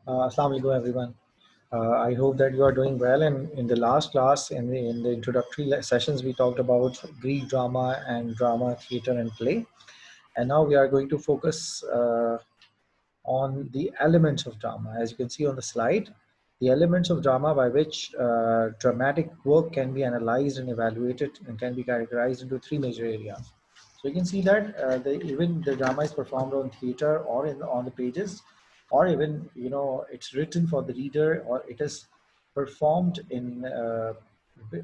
Assalamu alaikum, everyone. I hope that you are doing well. And in the last class, in the introductory sessions, we talked about Greek drama and drama, theater, and play. And now we are going to focus on the elements of drama. As you can see on the slide, the elements of drama by which dramatic work can be analyzed and evaluated and can be categorized into three major areas. So you can see that even the drama is performed on theater or on the pages, or even it's written for the reader, or it is performed in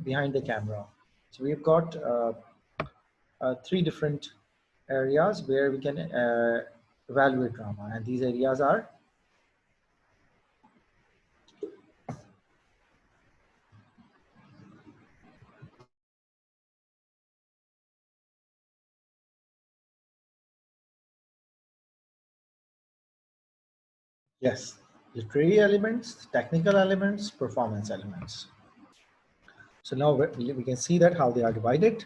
behind the camera. So we've got three different areas where we can evaluate drama, and these areas are. Yes, literary elements, technical elements, performance elements. So now we can see that how they are divided.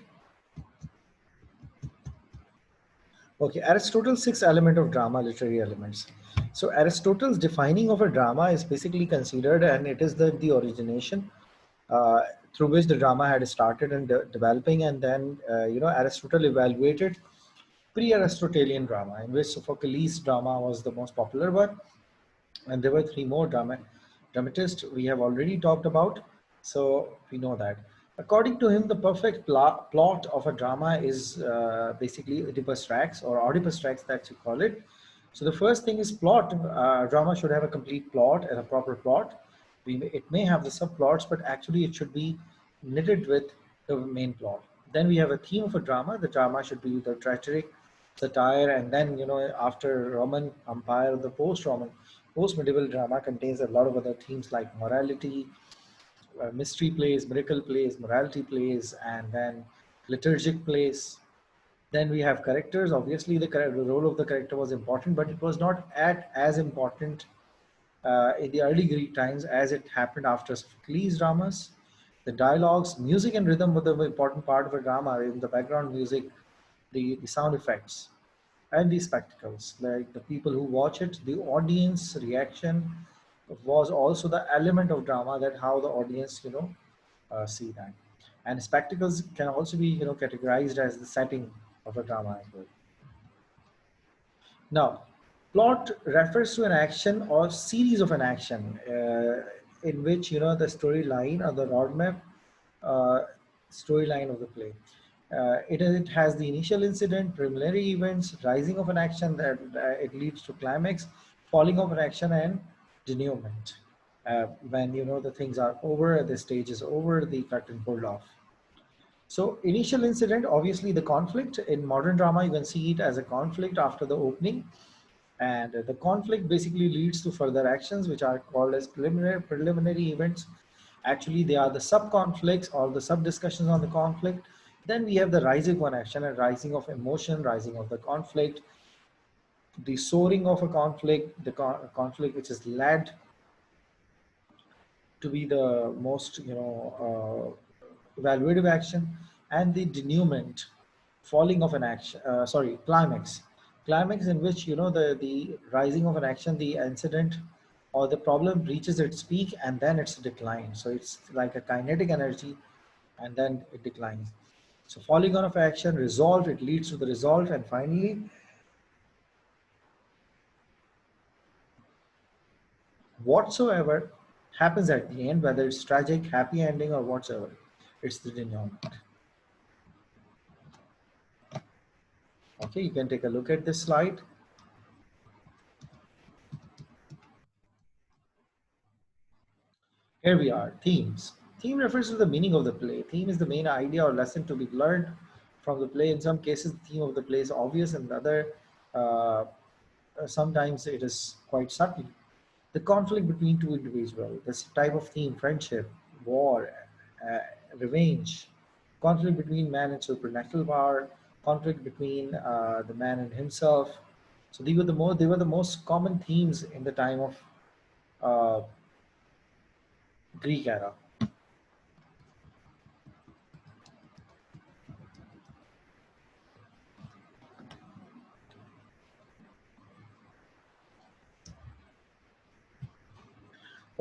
Okay, Aristotle's six element of drama, literary elements. So Aristotle's defining of a drama is basically considered, and it is the origination uh, through which the drama had started and developing, and then Aristotle evaluated pre-Aristotelian drama, in which Sophocles' drama was the most popular one, and there were three more dramatists we have already talked about, so we know that. According to him, the perfect plot of a drama is basically Oedipus Rex, or Oedipus Rex that you call it. So the first thing is plot. Drama should have a complete plot and a proper plot. It may have the subplots, but actually it should be knitted with the main plot. Then we have a theme of a drama. The drama should be the tragic, satire, and then after Roman Empire, the post-medieval drama contains a lot of other themes like morality, mystery plays, miracle plays, morality plays, and then liturgic plays. Then we have characters. Obviously, the role of the character was important, but it was not as important in the early Greek times as it happened after Sophocles' dramas. The dialogues, music, and rhythm were the important part of a drama. In the background music, the sound effects, and the spectacles, like the people who watch it, the audience reaction was also the element of drama, that how the audience see that. And spectacles can also be categorized as the setting of a drama as well. Now, plot refers to an action or series of an action in which the storyline or the roadmap uh, storyline of the play. It has the initial incident, preliminary events, rising of an action that it leads to climax, falling of an action, and denouement. When the things are over, the stage is over, the curtain pulled off. So initial incident, obviously the conflict. In modern drama, you can see it as a conflict after the opening, and the conflict basically leads to further actions, which are called as preliminary events. Actually, they are the sub conflicts or the sub discussions on the conflict. Then we have the rising one action, and rising of emotion, rising of the conflict, the soaring of a conflict, the conflict which is led to be the most evaluative action, and the denouement, falling of an action, sorry, climax in which the rising of an action, the incident or the problem reaches its peak and then it's decline. So it's like a kinetic energy, and then it declines. So falling on of action, resolve, it leads to the result, and finally whatsoever happens at the end, whether it's tragic, happy ending, or whatsoever, it's the denouement. Okay, you can take a look at this slide. Here we are, themes. Theme refers to the meaning of the play. Theme is the main idea or lesson to be learned from the play. In some cases, the theme of the play is obvious, and other, uh, sometimes it is quite subtle. The conflict between two individuals, this type of theme, friendship, war, uh, revenge, conflict between man and supernatural power, conflict between the man and himself. So they were the most common themes in the time of uh, Greek era.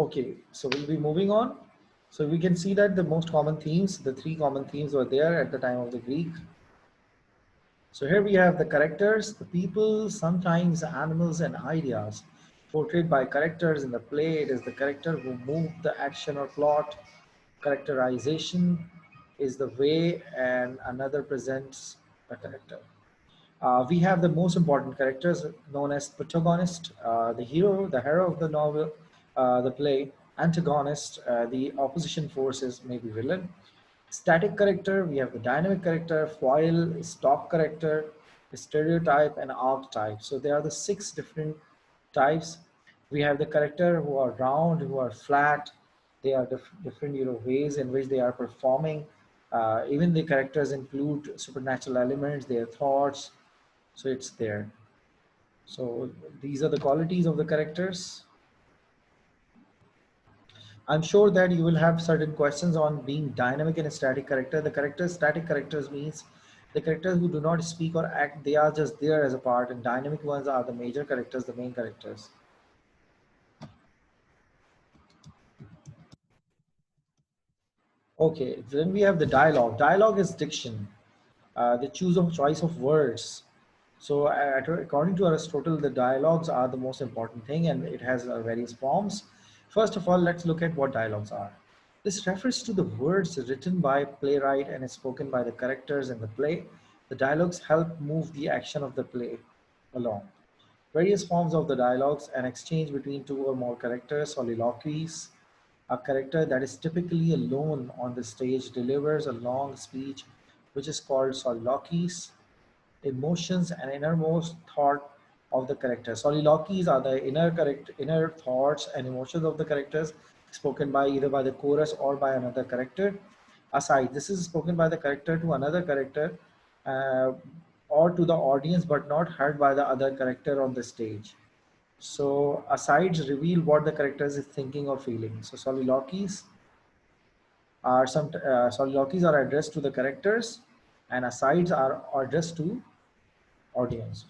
Okay, so we'll be moving on. So we can see that the most common themes, the three common themes were there at the time of the Greek. So here we have the characters, the people, sometimes animals and ideas portrayed by characters in the play. It is the character who move the action or plot. Characterization is the way and another presents the character. We have the most important characters known as protagonist, the hero of the novel, the play, antagonist, the opposition forces, maybe villain. Static character, we have the dynamic character, foil, stock character, stereotype, and archetype. So there are the six different types. We have the character who are round, who are flat. They are different, ways in which they are performing. Even the characters include supernatural elements, their thoughts. So it's there. So these are the qualities of the characters. I'm sure that you will have certain questions on being dynamic in a static character. The characters, static characters means the characters who do not speak or act, they are just there as a part, and dynamic ones are the major characters, the main characters. Okay, then we have the dialogue. Dialogue is diction, the choice of words. So, according to Aristotle, the dialogues are the most important thing, and it has various forms. First of all, let's look at what dialogues are. This refers to the words written by playwright and spoken by the characters in the play. The dialogues help move the action of the play along. Various forms of the dialogues: an exchange between two or more characters, soliloquies. A character that is typically alone on the stage delivers a long speech, which is called soliloquies. Emotions and innermost thought of the character. Soliloquies are the inner thoughts and emotions of the characters, spoken by either by the chorus or by another character. Aside, this is spoken by the character to another character, uh, or to the audience, but not heard by the other character on the stage. So asides reveal what the character is thinking or feeling. So soliloquies are addressed to the characters, and asides are addressed to audience.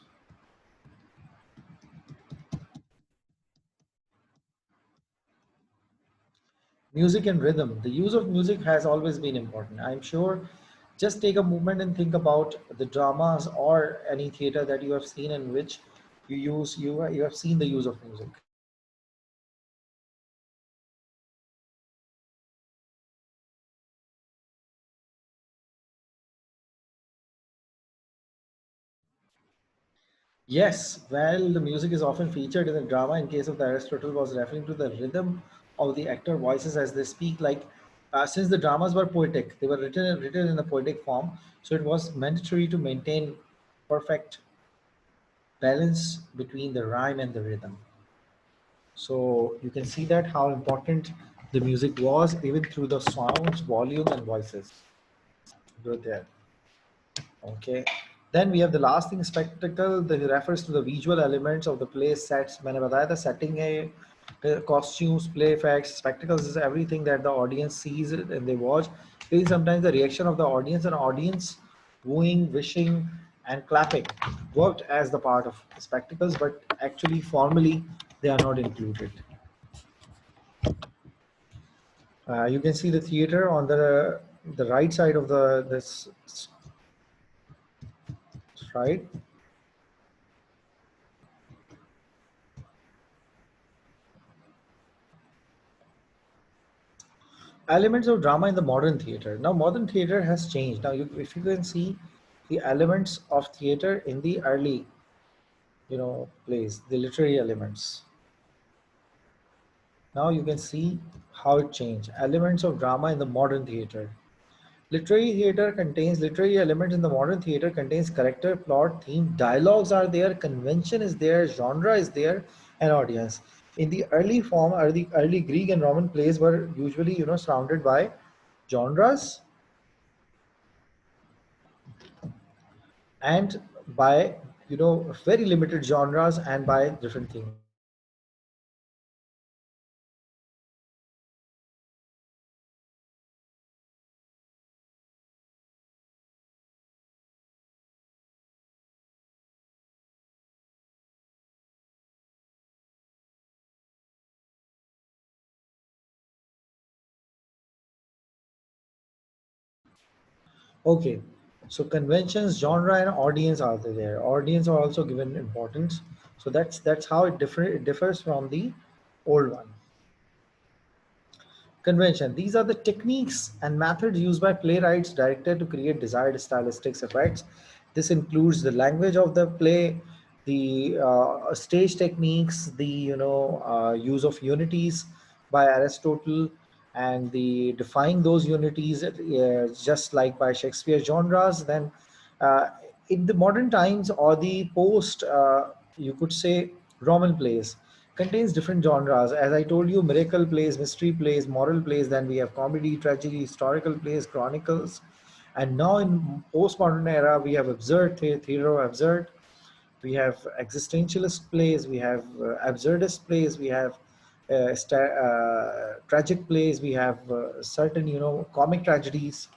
Music and rhythm. The use of music has always been important. I'm sure. Just take a moment and think about the dramas or any theater that you have seen in which you have seen the use of music. Yes, well, the music is often featured in the drama. In case of the Aristotle, was referring to the rhythm of the actor voices as they speak. Like, since the dramas were poetic, they were written in a poetic form, so it was mandatory to maintain perfect balance between the rhyme and the rhythm. So you can see that how important the music was, even through the sounds, volume, and voices were there. Okay. Then we have the last thing, spectacle. That refers to the visual elements of the play sets. मैंने बताया था setting है, costumes, play effects, spectacles is everything that the audience sees it and they watch. Even sometimes the reaction of the audience and audience wooing, wishing, and clapping worked as the part of spectacles, but actually formally they are not included. You can see the theater on the right side of the this right. Elements of drama in the modern theater. Now, modern theater has changed. Now, if you can see the elements of theater in the early, plays, the literary elements. Now you can see how it changed. Elements of drama in the modern theater. Literary elements in the modern theater contains character, plot, theme, dialogues are there, convention is there, genre is there, and audience. In the early form, or the early Greek and Roman plays were usually, surrounded by genres and by, very limited genres and by different themes. Okay, so conventions, genre, and audience are there. Audience are also given importance. So that's how it differs from the old one. Convention. These are the techniques and methods used by playwrights, director to create desired stylistic effects. This includes the language of the play, the stage techniques, the use of unities by Aristotle, and the define those unities just like by Shakespeare genres. Then, uh, in the modern times or the post, you could say Roman plays contains different genres. As I told you, miracle plays, mystery plays, moral plays, then we have comedy, tragedy, historical plays, chronicles. And now in postmodern era, we have absurd theater of absurd, we have existentialist plays, we have absurdist plays, we have tragic plays, we have certain, comic tragedies.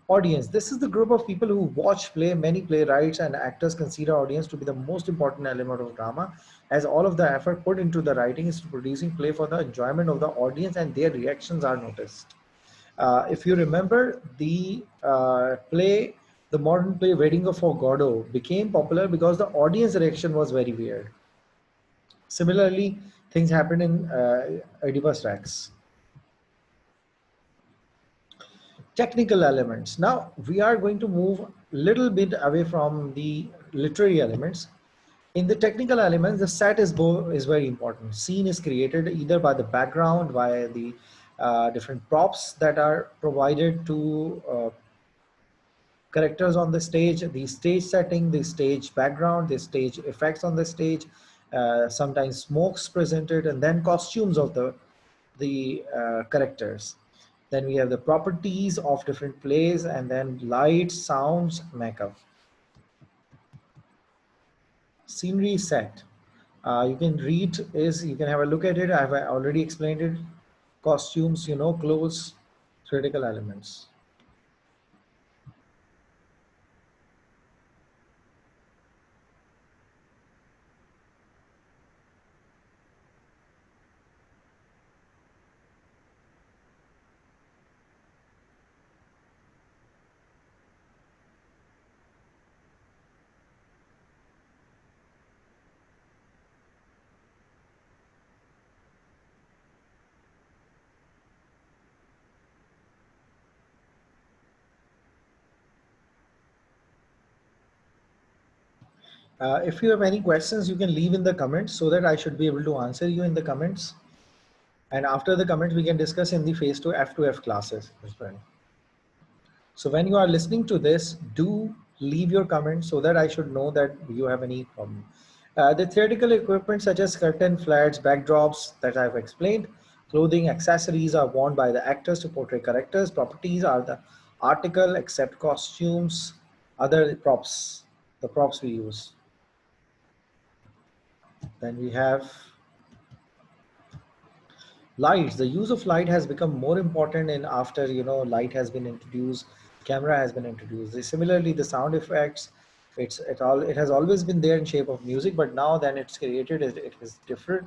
Audience. This is the group of people who watch play. Many playwrights and actors consider audience to be the most important element of drama, as all of the effort put into the writing is to producing play for the enjoyment of the audience and their reactions are noticed. If you remember the play, the modern play Wedding of Godot became popular because the audience reaction was very weird. Similarly, things happened in Oedipus Rex. Technical elements. Now we are going to move a little bit away from the literary elements. In the technical elements, the set is very important. Scene is created either by the background, by the different props that are provided to characters on the stage, the stage setting, the stage background, the stage effects on the stage, sometimes smokes presented, and then costumes of the characters. Then we have the properties of different plays, and then lights, sounds, makeup. Scenery set. You can read is you can have a look at it. I've already explained it. Costumes, clothes, critical elements. If you have any questions, you can leave in the comments so that I should be able to answer you in the comments. And after the comments, we can discuss in the phase 2 F2F classes as well. So when you are listening to this, do leave your comments so that I should know that you have any problem. The theoretical equipment such as curtain, flares, backdrops that I've explained, clothing, accessories are worn by the actors to portray characters. Properties are the article, except costumes, other props, the props we use. Then we have lights. The use of light has become more important in after light has been introduced, camera has been introduced. Similarly, the sound effects, it has always been there in shape of music, but now then it's created, it is different,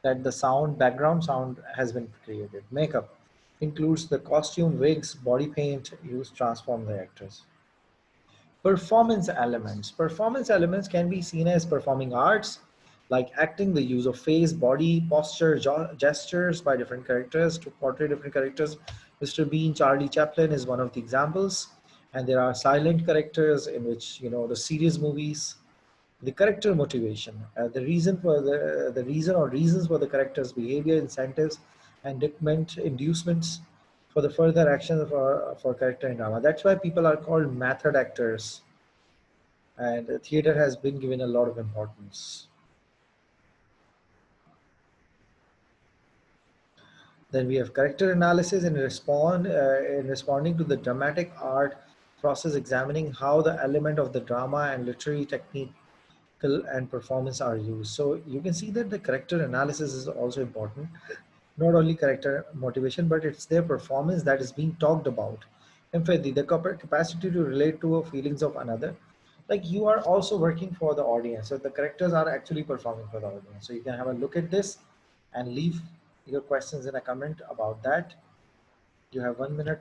that the sound, background sound has been created. Makeup includes the costume, wigs, body paint used to transform the actors. Performance elements. Performance elements can be seen as performing arts, like acting, the use of face, body, posture, gestures by different characters to portray different characters. Mr. Bean, Charlie Chaplin is one of the examples. And there are silent characters in which, the serious movies, the character motivation, the reason for the reason or reasons for the character's behavior, incentives, and inducements for the further action for character in drama. That's why people are called method actors, and theater has been given a lot of importance. Then we have character analysis in responding to the dramatic art process, examining how the element of the drama and literary technique and performance are used. So you can see that the character analysis is also important. Not only character motivation, but it's their performance that is being talked about. Empathy, the capacity to relate to feelings of another. Like you are also working for the audience. So the characters are actually performing for the audience. So you can have a look at this and leave your questions in a comment about that. You have 1 minute.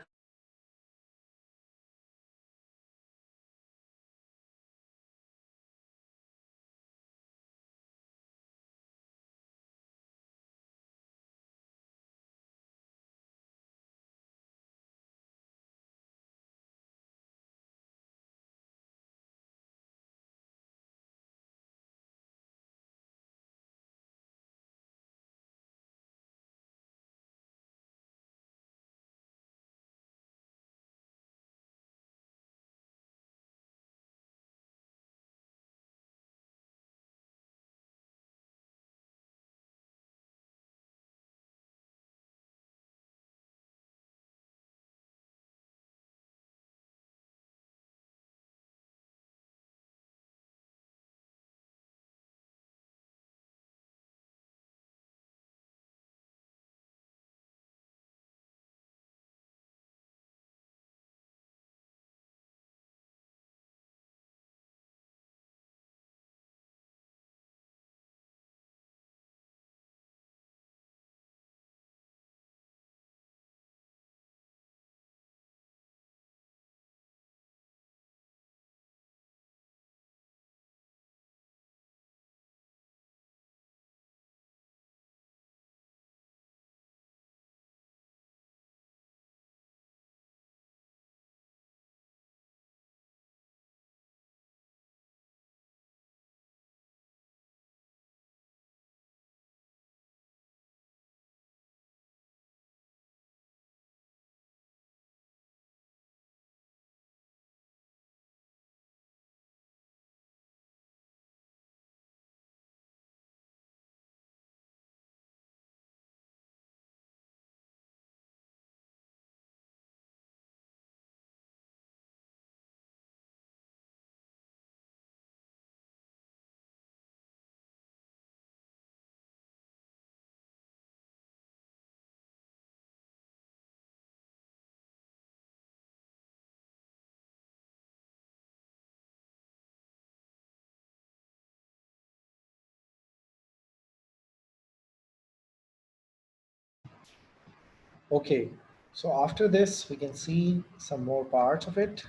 Okay, so after this, we can see some more parts of it.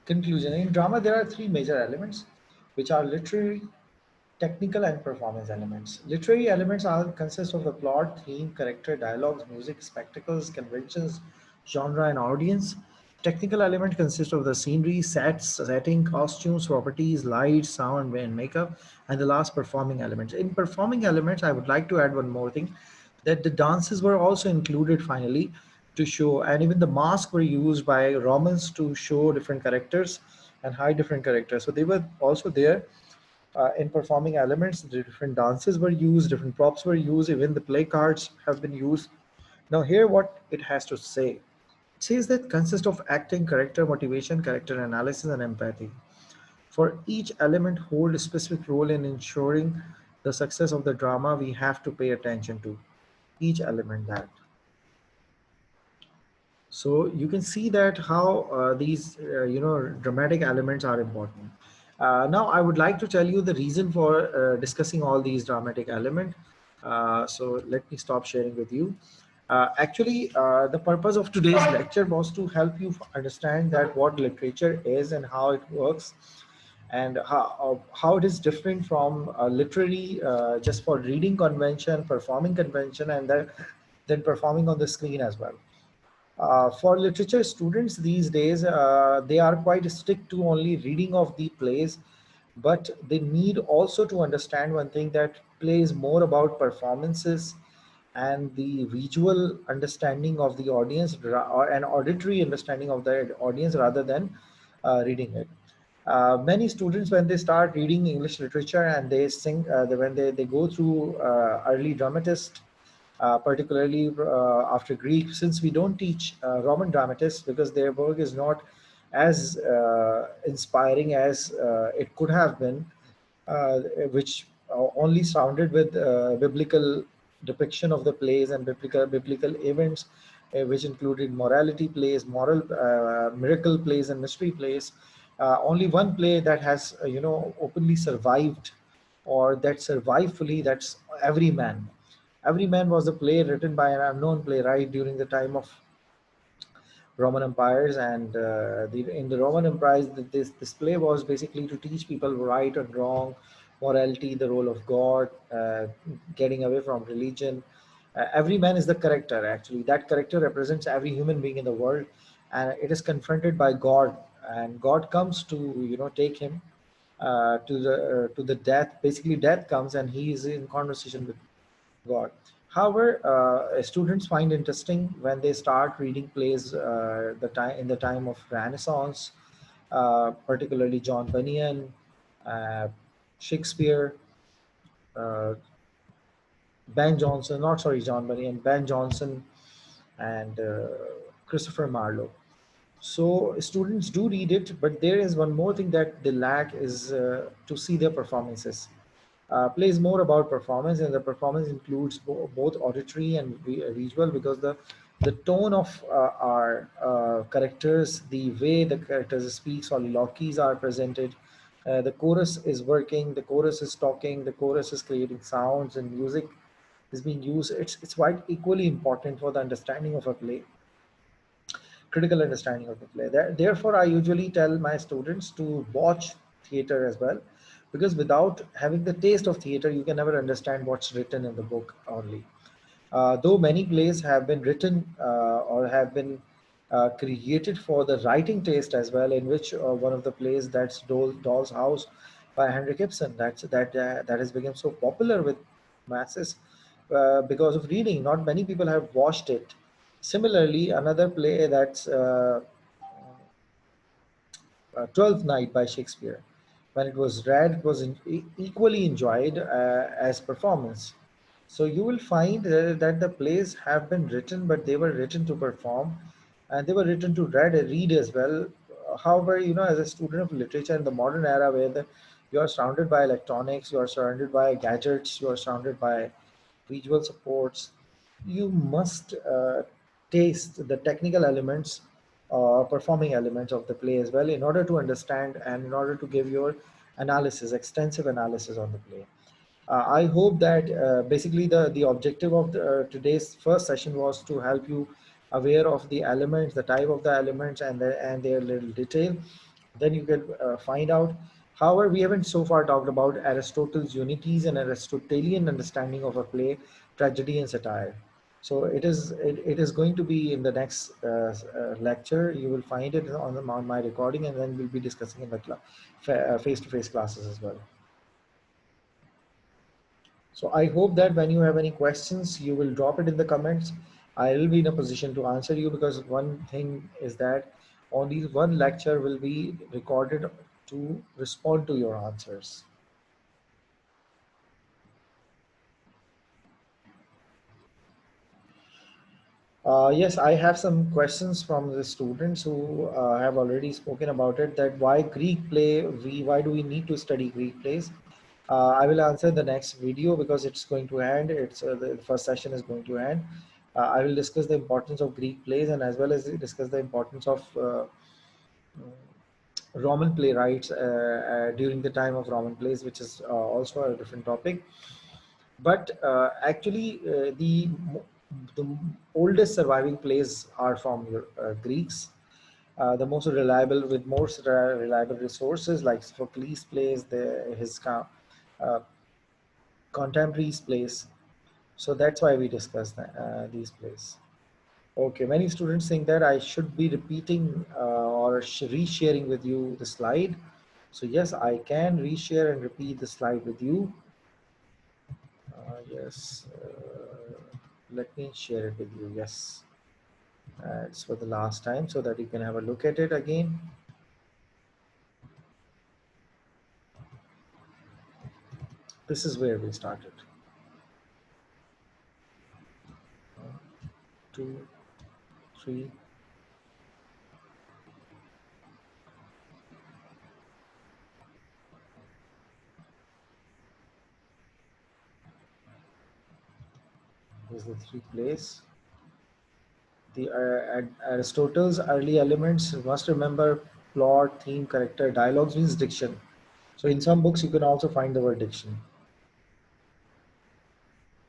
Conclusion. In drama, there are three major elements, which are literary, technical, and performance elements. Literary elements consist of the plot, theme, character, dialogues, music, spectacles, conventions, genre, and audience. Technical element consists of the scenery, sets, setting, costumes, properties, lights, sound, and makeup, and the last performing elements. In performing elements, I would like to add one more thing, that the dances were also included finally to show, and even the masks were used by Romans to show different characters and hide different characters. So they were also there in performing elements. The different dances were used, different props were used, even the play cards have been used. Now, here what it has to say. It says that consists of acting, character motivation, character analysis, and empathy. For each element hold a specific role in ensuring the success of the drama. We have to pay attention to each element that. So you can see that how these dramatic elements are important. Now I would like to tell you the reason for discussing all these dramatic elements. So let me stop sharing with you. Actually, the purpose of today's lecture was to help you understand that what literature is and how it works, and how it is different from literary, just for reading convention, performing convention, and then performing on the screen as well. For literature students these days, they are quite strict to only reading of the plays, but they need also to understand one thing, that play is more about performances and the visual understanding of the audience, or an auditory understanding of the audience rather than reading it. Many students, when they start reading English literature and they sing, when they go through early dramatist, particularly after Greek, since we don't teach Roman dramatists because their work is not as inspiring as it could have been, which only sounded with biblical depiction of the plays and biblical events, which included morality plays, moral miracle plays, and mystery plays. Only one play that has openly survived, or that survived fully, that's Every Man. Every Man was a play written by an unknown playwright during the time of Roman empires, and in the Roman empires, this play was basically to teach people right and wrong, morality, the role of God, getting away from religion. Every man is the character. Actually, that character represents every human being in the world, and it is confronted by God, and God comes to take him to the death. Basically, death comes, and he is in conversation with God. However, students find interesting when they start reading plays in the time of Renaissance, particularly John Bunyan, uh, Shakespeare, uh, Ben Jonson, not sorry, John Bunyan, Ben Jonson, and Christopher Marlowe. So students do read it, but there is one more thing that they lack, is to see their performances. Plays more about performance, and the performance includes both auditory and visual, because the tone of our characters, the way the characters speak, soliloquies are presented. The chorus is working, the chorus is talking, the chorus is creating sounds, and music is being used. It's quite equally important for the understanding of a play, critical understanding of the play. Therefore, I usually tell my students to watch theater as well, because without having the taste of theater, you can never understand what's written in the book only. Though many plays have been written or have been created for the writing taste as well, in which one of the plays, that's Doll's House by Henrik Ibsen, that has become so popular with masses because of reading. Not many people have watched it. Similarly, another play that's 12th Night by Shakespeare. When it was read, it was equally enjoyed as performance. So you will find that the plays have been written, but they were written to perform, and they were written to read as well. However, as a student of literature in the modern era, where you are surrounded by electronics, you are surrounded by gadgets, you are surrounded by visual supports, you must taste the technical elements, performing elements of the play as well, in order to understand and in order to give your analysis, extensive analysis on the play. I hope that basically the objective of today's first session was to help you aware of the elements, the type of the elements, and their little detail. Then you can find out. However, we haven't so far talked about Aristotle's unities and Aristotelian understanding of a play, tragedy, and satire. So it is going to be in the next lecture. You will find it on my recording, and then we'll be discussing in the face-to-face classes as well. So I hope that when you have any questions, you will drop it in the comments. I will be in a position to answer you, because one thing is that only one lecture will be recorded to respond to your answers. Yes, I have some questions from the students who have already spoken about it. That why Greek play? Why do we need to study Greek plays? I will answer the next video because it's going to end. It's the first session is going to end. I will discuss the importance of Greek plays, and as well as discuss the importance of Roman playwrights during the time of Roman plays, which is also a different topic. But actually, the oldest surviving plays are from Greeks. The most reliable, with most reliable resources, like Sophocles plays, his contemporaries plays. So that's why we discuss these plays. Okay, many students think that I should be repeating or resharing with you the slide. So yes, I can reshare and repeat the slide with you. Yes, let me share it with you. Yes, it's for the last time so that you can have a look at it again. This is where we started. 2, 3. Here's the three plays. The Aristotle's early elements must remember plot, theme, character. Dialogues means diction. So in some books you can also find the word diction.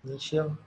Initial.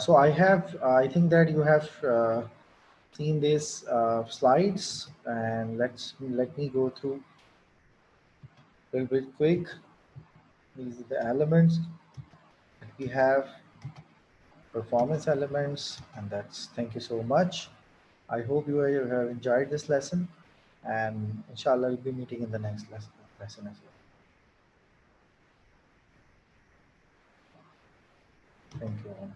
So I think that you have seen these slides, and let me go through a little bit quick. These are the elements that we have, performance elements, and that's, thank you so much. I hope you have enjoyed this lesson, and inshallah, we'll be meeting in the next lesson as well. Thank you all.